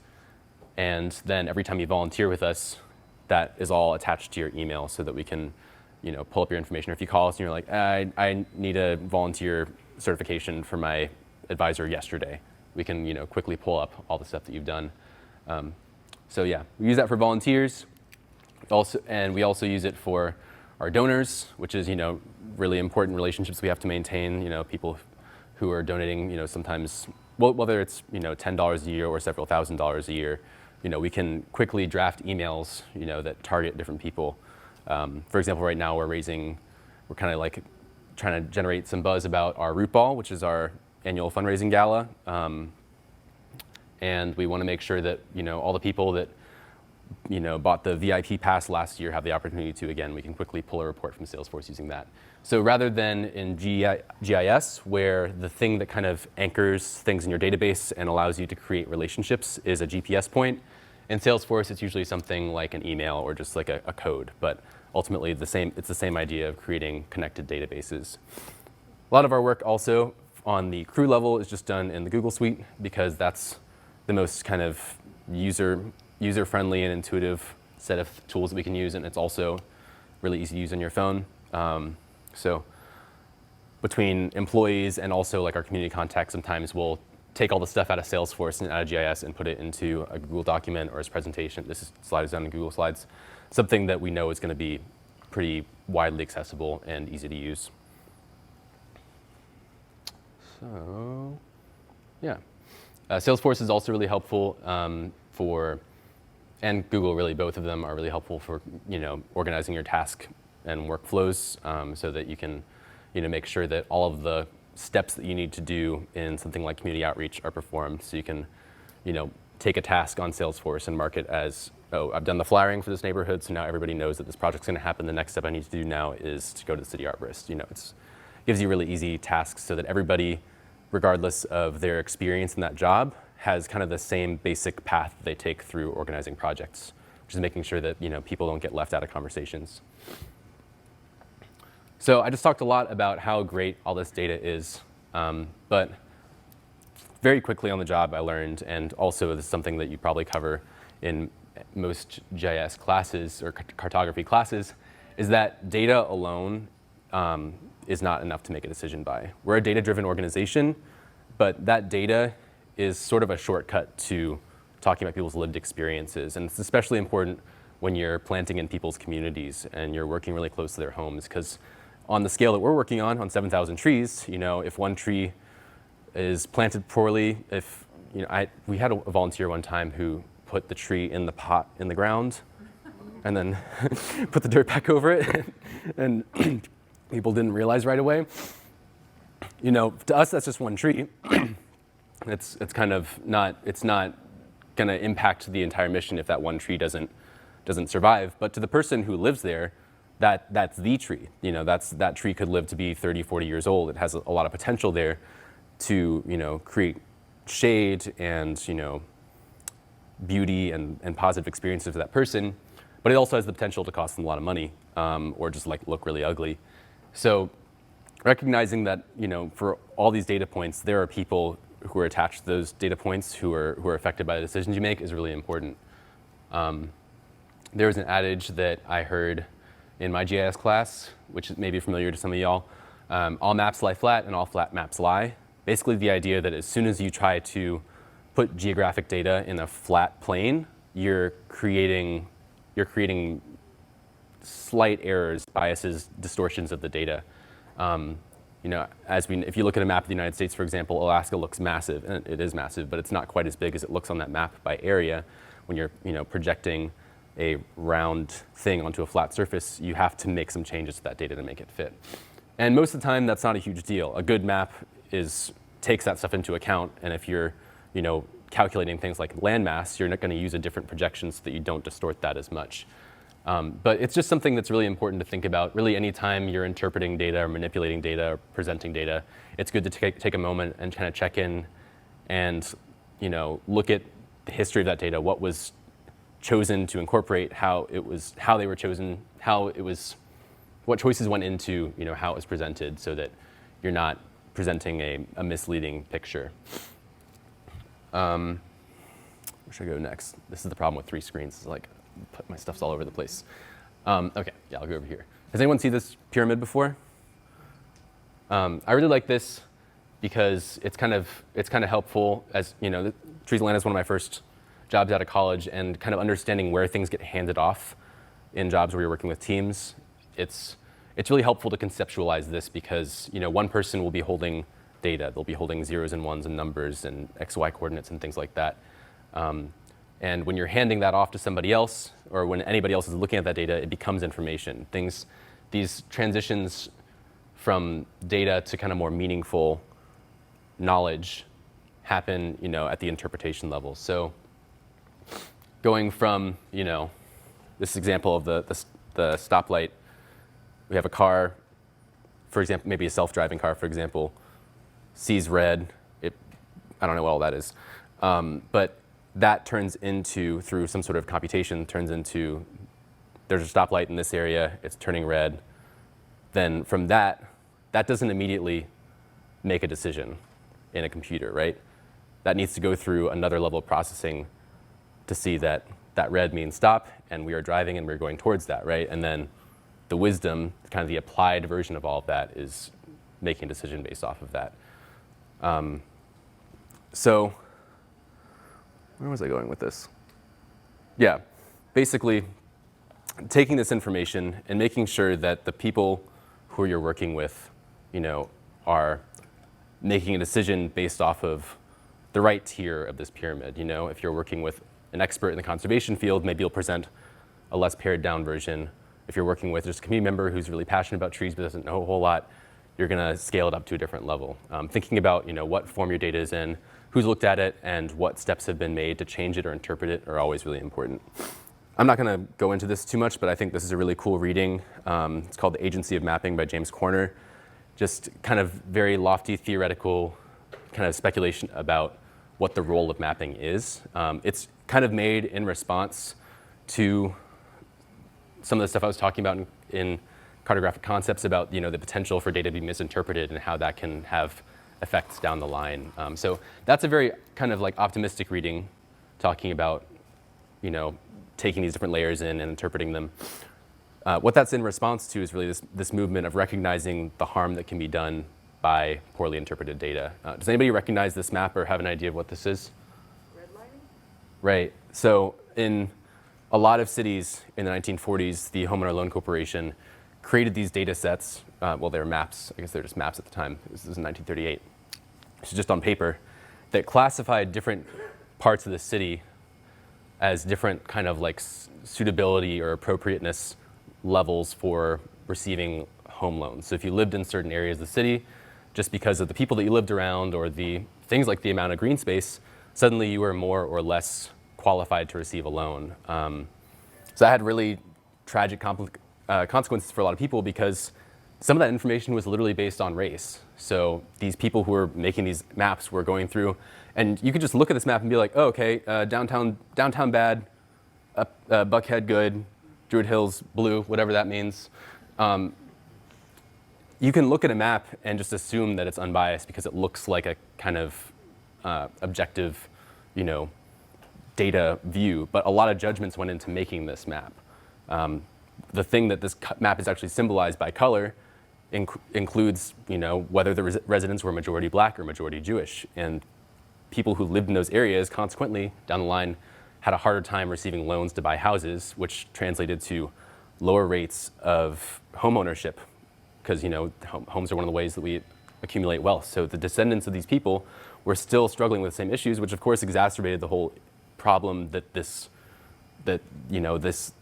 [SPEAKER 2] And then every time you volunteer with us, that is all attached to your email so that we can pull up your information. Or if you call us and you're like, I need a volunteer certification for my advisor yesterday, we can quickly pull up all the stuff that you've done. So yeah, we use that for volunteers. And we also use it for our donors, which is really important relationships we have to maintain. People who are donating, sometimes, whether it's $10 a year or several $1,000s a year, we can quickly draft emails that target different people. For example, right now we're kind of trying to generate some buzz about our Root Ball, which is our annual fundraising gala. And we want to make sure that all the people that bought the VIP pass last year have the opportunity to, again, we can quickly pull a report from Salesforce using that. So rather than in GIS, where the thing that kind of anchors things in your database and allows you to create relationships is a GPS point, in Salesforce, it's usually something like an email or just like a code. But ultimately, it's the same idea of creating connected databases. A lot of our work also on the crew level is just done in the Google Suite because that's the most kind of user-friendly and intuitive set of tools that we can use, and it's also really easy to use on your phone. So between employees and also like our community contacts, sometimes we'll take all the stuff out of Salesforce and out of GIS and put it into a Google document or as presentation. This slide is done in Google Slides, something that we know is going to be pretty widely accessible and easy to use. So, yeah. Salesforce is also really helpful and Google really, both of them are really helpful for organizing your task and workflows so that you can make sure that all of the steps that you need to do in something like community outreach are performed. So you can take a task on Salesforce and mark it as, oh, I've done the flyering for this neighborhood, so now everybody knows that this project's going to happen. The next step I need to do now is to go to the city arborist. It gives you really easy tasks so that everybody, regardless of their experience in that job, has kind of the same basic path they take through organizing projects, which is making sure that people don't get left out of conversations. So I just talked a lot about how great all this data is, but very quickly on the job I learned, and also this is something that you probably cover in most GIS classes or cartography classes, is that data alone is not enough to make a decision by. We're a data-driven organization, but that data is sort of a shortcut to talking about people's lived experiences. And it's especially important when you're planting in people's communities and you're working really close to their homes, because on the scale that we're working on 7,000 trees, if one tree is planted poorly, we had a volunteer one time who put the tree in the pot in the ground and then put the dirt back over it, and people didn't realize right away. To us, that's just one tree. It's kind of not, it's not going to impact the entire mission if that one tree doesn't survive. But to the person who lives there, that's the tree. That tree could live to be 30, 40 years old. It has a lot of potential there to create shade and beauty and positive experiences for that person. But it also has the potential to cost them a lot of money or just look really ugly. So recognizing that for all these data points, there are people who are attached to those data points who are affected by the decisions you make is really important. There was an adage that I heard in my GIS class, which may be familiar to some of y'all. All maps lie flat and all flat maps lie. Basically the idea that as soon as you try to put geographic data in a flat plane, you're creating slight errors, biases, distortions of the data. If you look at a map of the United States, for example, Alaska looks massive, and it is massive, but it's not quite as big as it looks on that map by area. When you're projecting a round thing onto a flat surface, you have to make some changes to that data to make it fit. And most of the time, that's not a huge deal. A good map takes that stuff into account, and if you're calculating things like landmass, you're not going to use a different projection so that you don't distort that as much. But it's just something that's really important to think about. Really, anytime you're interpreting data or manipulating data or presenting data, it's good to take a moment and kind of check in and look at the history of that data, what was chosen to incorporate, how they were chosen, what choices went into how it was presented, so that you're not presenting a misleading picture. Where should I go next? This is the problem with 3 screens. It's my stuff's all over the place. Okay, yeah, I'll go over here. Has anyone seen this pyramid before? I really like this because it's kind of helpful. As Trees Atlanta is one of my first jobs out of college, and kind of understanding where things get handed off in jobs where you're working with teams. It's really helpful to conceptualize this because one person will be holding data. They'll be holding zeros and ones and numbers and X, Y coordinates and things like that. And when you're handing that off to somebody else, or when anybody else is looking at that data, it becomes information. These transitions from data to kind of more meaningful knowledge happen, at the interpretation level. So going from, this example of the stoplight, we have a car, for example, maybe a self-driving car, for example, sees red. I don't know what all that is. But that turns into, through some sort of computation, turns into, there's a stoplight in this area, it's turning red. Then from that doesn't immediately make a decision in a computer, right? That needs to go through another level of processing to see that red means stop, and we are driving and we're going towards that, right? And then the wisdom, kind of the applied version of all of that, is making a decision based off of that. So where was I going with this? Yeah, basically taking this information and making sure that the people who you're working with, are making a decision based off of the right tier of this pyramid. If you're working with an expert in the conservation field, maybe you'll present a less pared down version. If you're working with just a community member who's really passionate about trees but doesn't know a whole lot, you're going to scale it up to a different level. Thinking about what form your data is in, who's looked at it, and what steps have been made to change it or interpret it are always really important. I'm not going to go into this too much, but I think this is a really cool reading. It's called The Agency of Mapping by James Corner. Just kind of very lofty theoretical kind of speculation about what the role of mapping is. It's kind of made in response to some of the stuff I was talking about in cartographic concepts about the potential for data to be misinterpreted and how that can have effects down the line. So that's a very kind of like optimistic reading, talking about taking these different layers in and interpreting them. What that's in response to is really this movement of recognizing the harm that can be done by poorly interpreted data. Does anybody recognize this map or have an idea of what this is?
[SPEAKER 3] Redlining?
[SPEAKER 2] Right. So in a lot of cities in the 1940s, the Homeowner Loan Corporation created these data sets. Well, they were maps. I guess they're just maps at the time. This is in 1938. So just on paper, that classified different parts of the city as different kind of like suitability or appropriateness levels for receiving home loans. So if you lived in certain areas of the city, just because of the people that you lived around or the things like the amount of green space, suddenly you were more or less qualified to receive a loan. So that had really tragic consequences for a lot of people because some of that information was literally based on race. So these people who were making these maps were going through, and you could just look at this map and be like, oh, okay, downtown bad, Buckhead good, Druid Hills blue, whatever that means. You can look at a map and just assume that it's unbiased because it looks like a kind of objective, data view. But a lot of judgments went into making this map. The thing that this map is actually symbolized by color includes, whether the residents were majority black or majority Jewish. And people who lived in those areas, consequently, down the line, had a harder time receiving loans to buy houses, which translated to lower rates of home ownership, because homes are one of the ways that we accumulate wealth. So the descendants of these people were still struggling with the same issues, which of course exacerbated the whole problem that this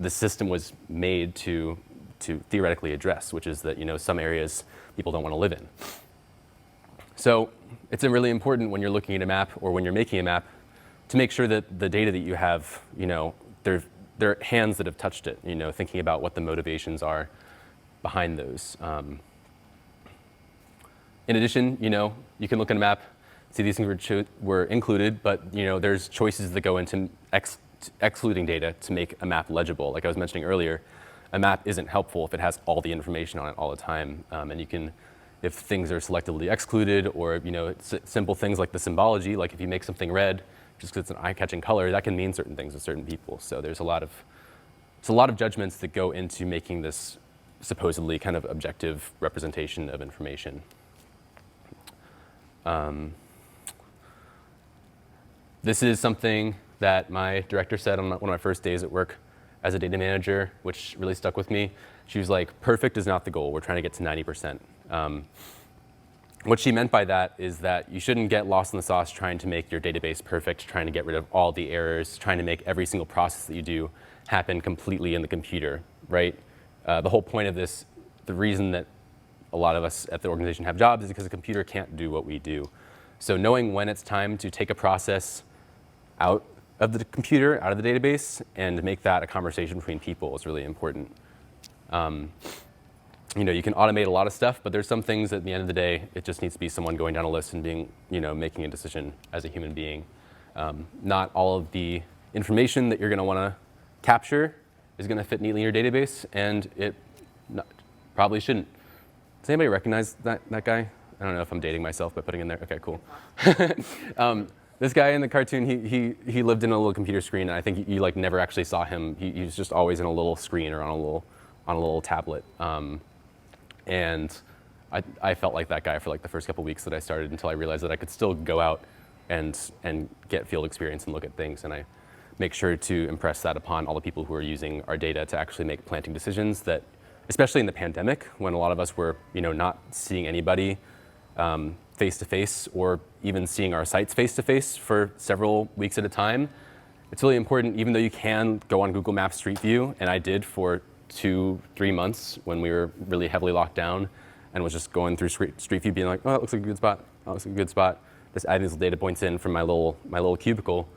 [SPEAKER 2] system was made to theoretically address, which is that some areas people don't want to live in. So it's really important when you're looking at a map or when you're making a map to make sure that the data that you have, there are hands that have touched it, thinking about what the motivations are behind those. In addition, you can look at a map, see these things were included, but there's choices that go into excluding data to make a map legible. Like I was mentioning earlier, a map isn't helpful if it has all the information on it all the time. And you can, if things are selectively excluded, or simple things like the symbology, like if you make something red just because it's an eye-catching color, that can mean certain things to certain people. So there's a lot of judgments that go into making this supposedly kind of objective representation of information. This is something that my director said on one of my first days at work as a data manager, which really stuck with me. She was like, perfect is not the goal. We're trying to get to 90%. What she meant by that is that you shouldn't get lost in the sauce trying to make your database perfect, trying to get rid of all the errors, trying to make every single process that you do happen completely in the computer, right? The whole point of this, the reason that a lot of us at the organization have jobs is because a computer can't do what we do. So knowing when it's time to take a process out of the computer out of the database and make that a conversation between people is really important. You can automate a lot of stuff, but there's some things at the end of the day, it just needs to be someone going down a list and being, making a decision as a human being. Not all of the information that you're going to want to capture is going to fit neatly in your database, and it probably shouldn't. Does anybody recognize that guy? I don't know if I'm dating myself by putting in there. Okay, cool. This guy in the cartoon, he lived in a little computer screen, and I think you like never actually saw him. He was just always in a little screen or on a little tablet. And I felt like that guy for like the first couple weeks that I started, until I realized that I could still go out and get field experience and look at things. And I make sure to impress that upon all the people who are using our data to actually make planting decisions that, especially in the pandemic, when a lot of us were not seeing anybody face to face, or even seeing our sites face to face for several weeks at a time. It's really important, even though you can go on Google Maps Street View, and I did for 2-3 months when we were really heavily locked down, and was just going through Street View being like, oh, that looks like a good spot. Oh, that looks like a good spot. Just adding these data points in from my little cubicle.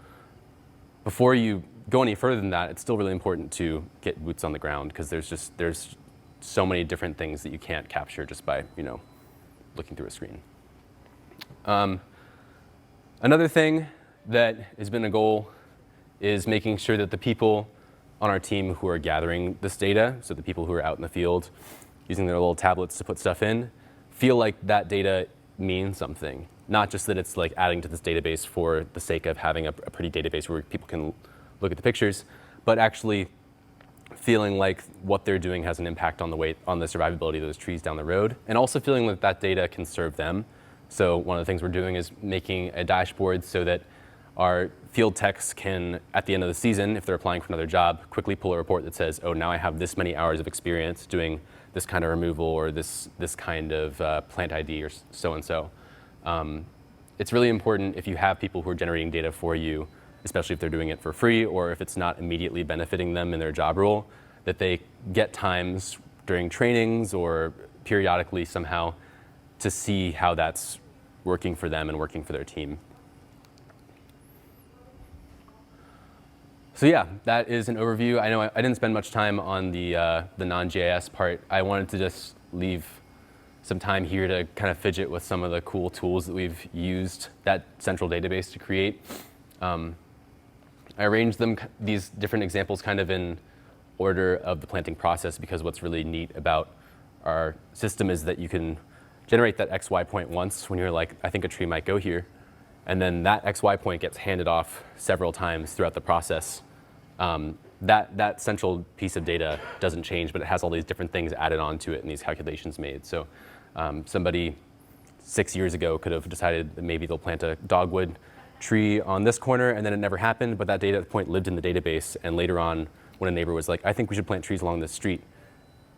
[SPEAKER 2] Before you go any further than that, it's still really important to get boots on the ground, because there's so many different things that you can't capture just by looking through a screen. Another thing that has been a goal is making sure that the people on our team who are gathering this data, so the people who are out in the field using their little tablets to put stuff in, feel like that data means something. Not just that it's like adding to this database for the sake of having a pretty database where people can look at the pictures, but actually feeling like what they're doing has an impact on the survivability of those trees down the road, and also feeling that that data can serve them. So one of the things we're doing is making a dashboard so that our field techs can, at the end of the season, if they're applying for another job, quickly pull a report that says, oh, now I have this many hours of experience doing this kind of removal, or this kind of plant ID, or so-and-so. It's really important if you have people who are generating data for you, especially if they're doing it for free, or if it's not immediately benefiting them in their job role, that they get times during trainings or periodically somehow to see how that's working for them and working for their team. So yeah, that is an overview. I know I didn't spend much time on the non-GIS part. I wanted to just leave some time here to kind of fidget with some of the cool tools that we've used that central database to create. I arranged these different examples kind of in order of the planting process, because what's really neat about our system is that you can generate that XY point once when you're like, I think a tree might go here. And then that XY point gets handed off several times throughout the process. That central piece of data doesn't change, but it has all these different things added onto it and these calculations made. So somebody 6 years ago could have decided that maybe they'll plant a dogwood tree on this corner, and then it never happened, but that data point lived in the database. And later on, when a neighbor was like, I think we should plant trees along this street,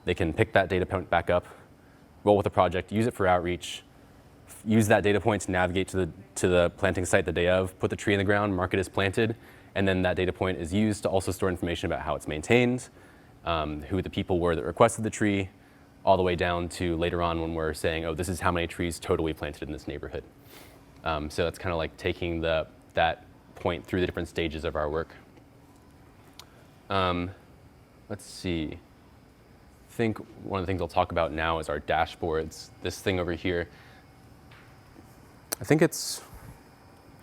[SPEAKER 2] they can pick that data point back up, roll with the project, use it for outreach, use that data point to navigate to the planting site the day of, put the tree in the ground, mark it as planted, and then that data point is used to also store information about how it's maintained, who the people were that requested the tree, all the way down to later on when we're saying, oh, this is how many trees totally planted in this neighborhood. So that's kind of like taking that point through the different stages of our work. Let's see. I think one of the things I'll talk about now is our dashboards. This thing over here. I think it's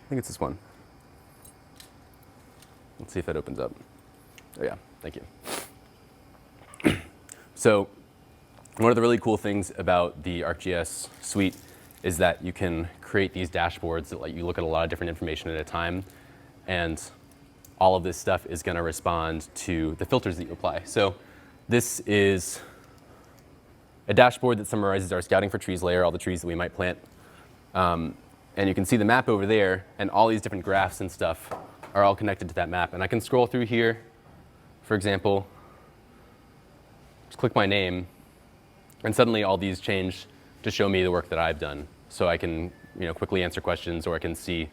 [SPEAKER 2] this one. Let's see if that opens up. Oh yeah, thank you. So one of the really cool things about the ArcGIS suite is that you can create these dashboards that let you look at a lot of different information at a time, and all of this stuff is going to respond to the filters that you apply. So this is a dashboard that summarizes our scouting for trees layer, all the trees that we might plant. And you can see the map over there, and all these different graphs and stuff are all connected to that map. And I can scroll through here, for example, just click my name, and suddenly all these change to show me the work that I've done. So I can quickly answer questions, or I can see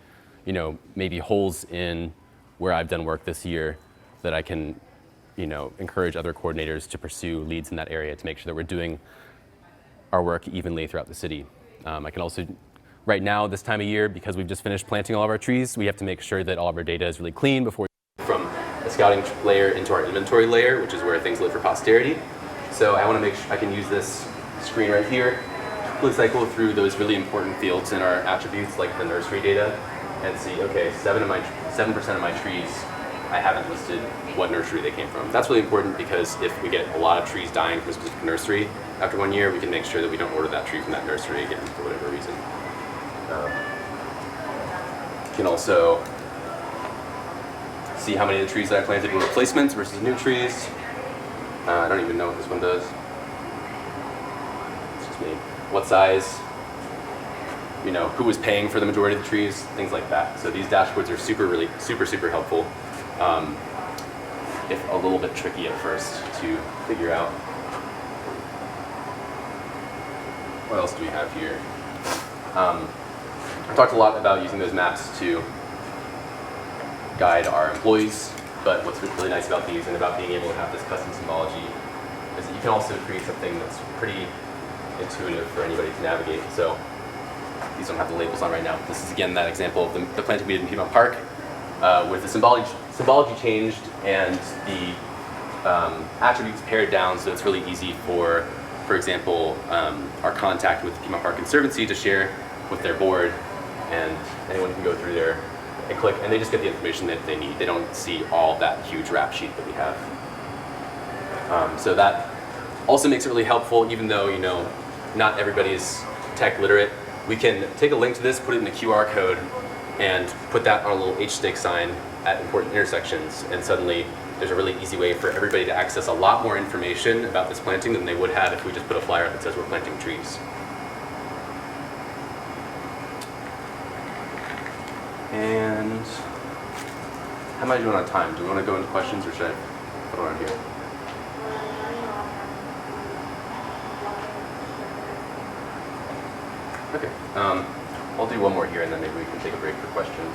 [SPEAKER 2] maybe holes in where I've done work this year that I can encourage other coordinators to pursue leads in that area to make sure that we're doing our work evenly throughout the city. I can also Right now, this time of year, because we've just finished planting all of our trees, we have to make sure that all of our data is really clean before from a scouting layer into our inventory layer, which is where things live for posterity. So I want to make sure I can use this screen right here to quickly cycle through those really important fields in our attributes, like the nursery data, and see, okay, 7% of my trees, I haven't listed what nursery they came from. That's really important because if we get a lot of trees dying from a specific nursery after 1 year, we can make sure that we don't order that tree from that nursery again for whatever reason. You can also see how many of the trees that I planted were replacements versus new trees. I don't even know what this one does. It's just me. What size? You know, who was paying for the majority of the trees? Things like that. So these dashboards are super helpful. If a little bit tricky at first to figure out. What else do we have here? I talked a lot about using those maps to guide our employees, but what's really nice about these and about being able to have this custom symbology is that you can also create something that's pretty intuitive for anybody to navigate. So these don't have the labels on right now. This is again that example of the planting we did in Piedmont Park with the symbology changed and the attributes pared down, so it's really easy for example, our contact with the Piedmont Park Conservancy to share with their board, and anyone can go through there and click, and they just get the information that they need. They don't see all that huge rap sheet that we have. So that also makes it really helpful, even though, you know, not everybody is tech literate. We can take a link to this, put it in the QR code, and put that on a little H-stake sign at important intersections, and suddenly there's a really easy way for everybody to access a lot more information about this planting than they would have if we just put a flyer that says we're planting trees. And how am I doing on time? Do we want to go into questions, or should I put it on here? Okay, I'll do one more here, and then maybe we can take a break for questions.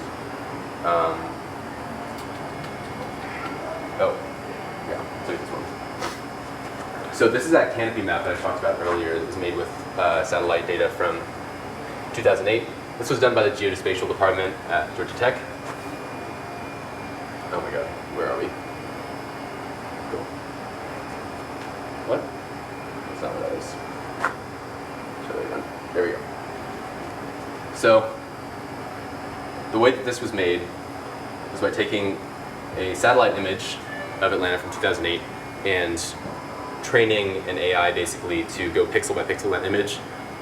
[SPEAKER 2] Oh, yeah, let's take this one. So this is that Canopy map that I talked about earlier that was made with satellite data from 2008. This was done by the Geospatial Department at Georgia Tech. Oh my god, where are we? Cool. What? That's not what that is. Try that again. There we go. So, the way that this was made was by taking a satellite image of Atlanta from 2008 and training an AI basically to go pixel by pixel that image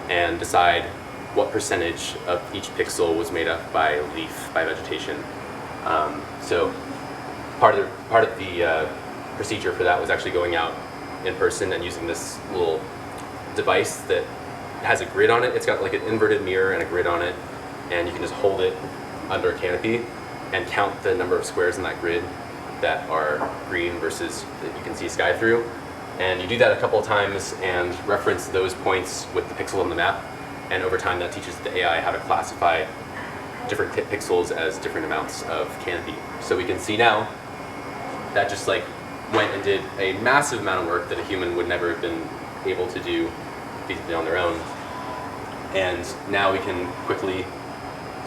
[SPEAKER 2] and decide what percentage of each pixel was made up by leaf, by vegetation. So part of the procedure for that was actually going out in person and using this little device that has a grid on it. It's got like an inverted mirror and a grid on it, and you can just hold it under a canopy and count the number of squares in that grid that are green versus that you can see sky through. And you do that a couple of times and reference those points with the pixel on the map. And over time, that teaches the AI how to classify different pixels as different amounts of canopy. So we can see now that just like went and did a massive amount of work that a human would never have been able to do feasibly on their own. And now we can quickly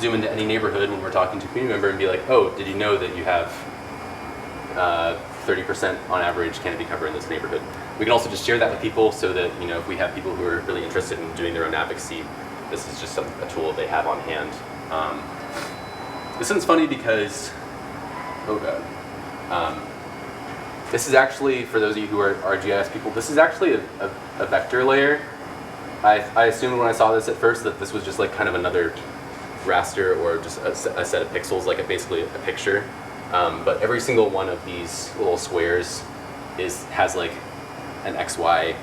[SPEAKER 2] zoom into any neighborhood when we're talking to a community member and be like, oh, did you know that you have 30% on average canopy cover in this neighborhood? We can also just share that with people so that, you know, if we have people who are really interested in doing their own advocacy, this is just a tool they have on hand. This one's funny because, oh god. This is actually, for those of you who are ArcGIS people, this is actually a vector layer. I assumed when I saw this at first that this was just like kind of another raster or just a set of pixels, like basically a picture. But every single one of these little squares has like an XY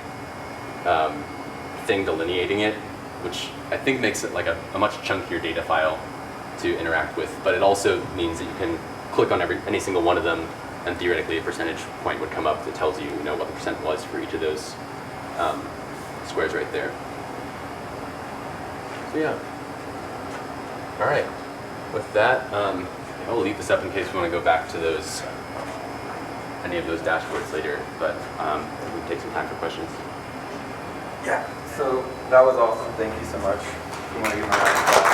[SPEAKER 2] thing delineating it, which I think makes it like a much chunkier data file to interact with. But it also means that you can click on any single one of them, and theoretically a percentage point would come up that tells you, what the percent was for each of those squares right there. So yeah. All right. With that, I'll leave this up in case we want to go back to any of those dashboards later, but we can take some time for questions.
[SPEAKER 3] Yeah, so that was awesome. Thank you so much. You want to give my